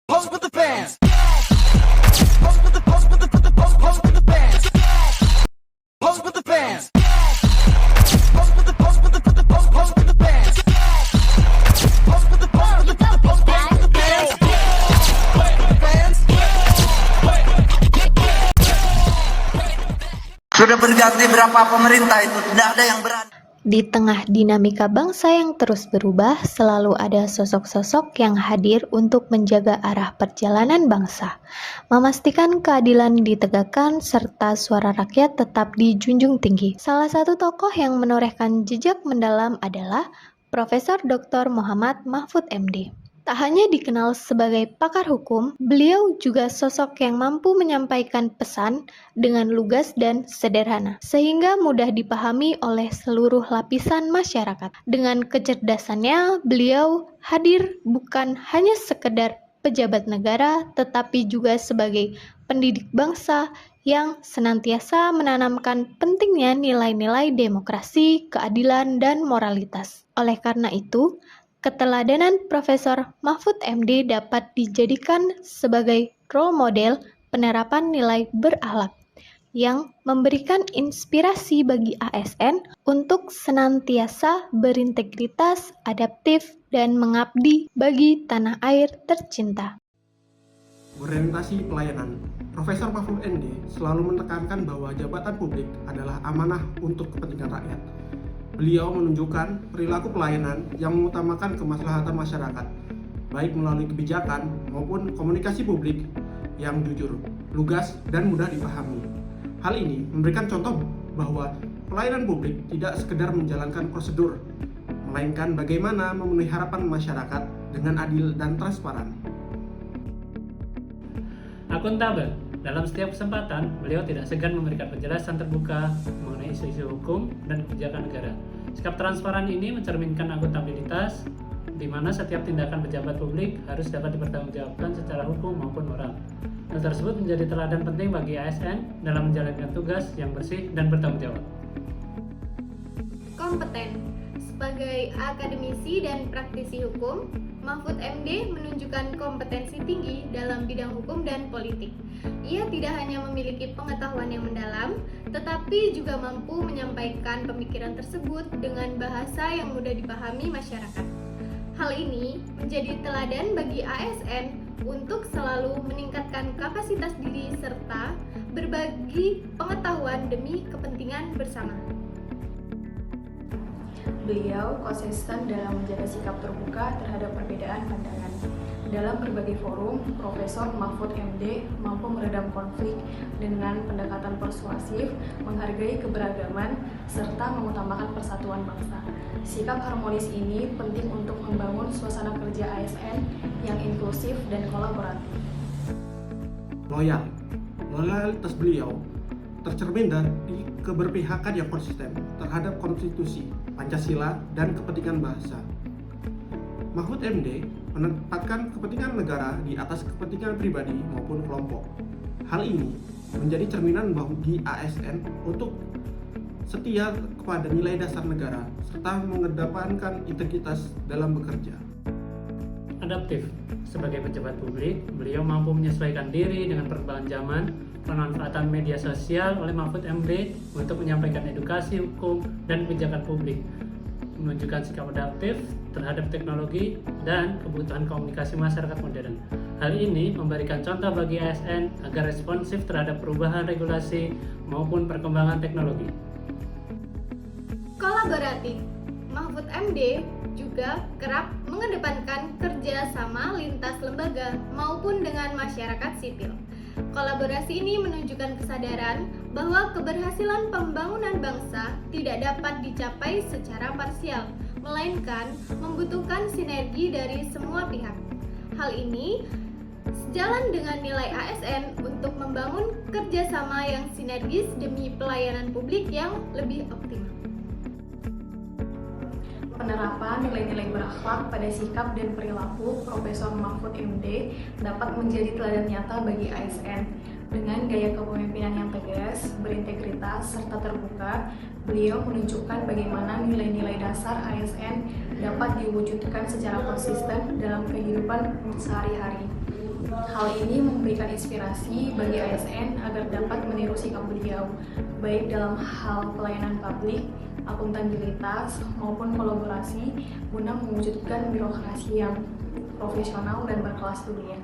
Pose with the fans. Pose with the pose with the pose with the fans. Pose with the fans. Pose with the pose with the pose with the fans. Pose with the pose with the pose with the fans. Fans. Sudah berganti berapa pemerintah itu tidak ada yang berani. Di tengah dinamika bangsa yang terus berubah, selalu ada sosok-sosok yang hadir untuk menjaga arah perjalanan bangsa, memastikan keadilan ditegakkan, serta suara rakyat tetap dijunjung tinggi. Salah satu tokoh yang menorehkan jejak mendalam adalah Profesor Dr. Muhammad Mahfud MD. Tak hanya dikenal sebagai pakar hukum, beliau juga sosok yang mampu menyampaikan pesan dengan lugas dan sederhana, sehingga mudah dipahami oleh seluruh lapisan masyarakat. Dengan kecerdasannya, beliau hadir bukan hanya sekedar pejabat negara, tetapi juga sebagai pendidik bangsa yang senantiasa menanamkan pentingnya nilai-nilai demokrasi, keadilan, dan moralitas. Oleh karena itu, keteladanan Profesor Mahfud MD dapat dijadikan sebagai role model penerapan nilai berakhlak yang memberikan inspirasi bagi ASN untuk senantiasa berintegritas, adaptif, dan mengabdi bagi tanah air tercinta. Orientasi pelayanan, Profesor Mahfud MD selalu menekankan bahwa jabatan publik adalah amanah untuk kepentingan rakyat. Beliau menunjukkan perilaku pelayanan yang mengutamakan kemaslahatan masyarakat, baik melalui kebijakan maupun komunikasi publik yang jujur, lugas, dan mudah dipahami. Hal ini memberikan contoh bahwa pelayanan publik tidak sekedar menjalankan prosedur, melainkan bagaimana memenuhi harapan masyarakat dengan adil dan transparan. Akuntabel. Dalam setiap kesempatan, beliau tidak segan memberikan penjelasan terbuka mengenai isu-isu hukum dan kebijakan negara. Sikap transparan ini mencerminkan akuntabilitas, di mana setiap tindakan pejabat publik harus dapat dipertanggungjawabkan secara hukum maupun moral. Hal tersebut menjadi teladan penting bagi ASN dalam menjalankan tugas yang bersih dan bertanggung jawab. Kompeten. Sebagai akademisi dan praktisi hukum, Mahfud MD menunjukkan kompetensi tinggi dalam bidang hukum dan politik. Ia tidak hanya memiliki pengetahuan yang mendalam, tetapi juga mampu menyampaikan pemikiran tersebut dengan bahasa yang mudah dipahami masyarakat. Hal ini menjadi teladan bagi ASN untuk selalu meningkatkan kapasitas diri serta berbagi pengetahuan demi kepentingan bersama. Beliau konsisten dalam menjaga sikap terbuka terhadap perbedaan pandangan. Dalam berbagai forum, Profesor Mahfud MD mampu meredam konflik dengan pendekatan persuasif, menghargai keberagaman, serta mengutamakan persatuan bangsa. Sikap harmonis ini penting untuk membangun suasana kerja ASN yang inklusif dan kolaboratif. Loyalitas beliau tercermin dari keberpihakan yang konsisten terhadap konstitusi, Pancasila, dan kepentingan bangsa. Mahfud MD menempatkan kepentingan negara di atas kepentingan pribadi maupun kelompok. Hal ini menjadi cerminan bagi ASN untuk setia kepada nilai dasar negara serta mengedepankan integritas dalam bekerja. Adaptif. Sebagai pejabat publik, beliau mampu menyesuaikan diri dengan perkembangan zaman, pemanfaatan media sosial oleh Mahfud MD untuk menyampaikan edukasi hukum dan kebijakan publik, menunjukkan sikap adaptif terhadap teknologi dan kebutuhan komunikasi masyarakat modern. Hal ini memberikan contoh bagi ASN agar responsif terhadap perubahan regulasi maupun perkembangan teknologi. Kolaboratif. Mahfud MD juga kerap mengedepankan kerjasama lintas lembaga maupun dengan masyarakat sipil. Kolaborasi ini menunjukkan kesadaran bahwa keberhasilan pembangunan bangsa tidak dapat dicapai secara parsial, melainkan membutuhkan sinergi dari semua pihak. Hal ini sejalan dengan nilai ASN untuk membangun kerjasama yang sinergis demi pelayanan publik yang lebih optimal. Penerapan nilai-nilai berakhlak pada sikap dan perilaku Profesor Mahfud MD dapat menjadi teladan nyata bagi ASN. Dengan gaya kepemimpinan yang tegas, berintegritas, serta terbuka, beliau menunjukkan bagaimana nilai-nilai dasar ASN dapat diwujudkan secara konsisten dalam kehidupan sehari-hari. Hal ini memberikan inspirasi bagi ASN agar dapat meniru sikap beliau, baik dalam hal pelayanan publik, akuntabilitas, maupun kolaborasi guna mewujudkan birokrasi yang profesional dan berkelas dunia.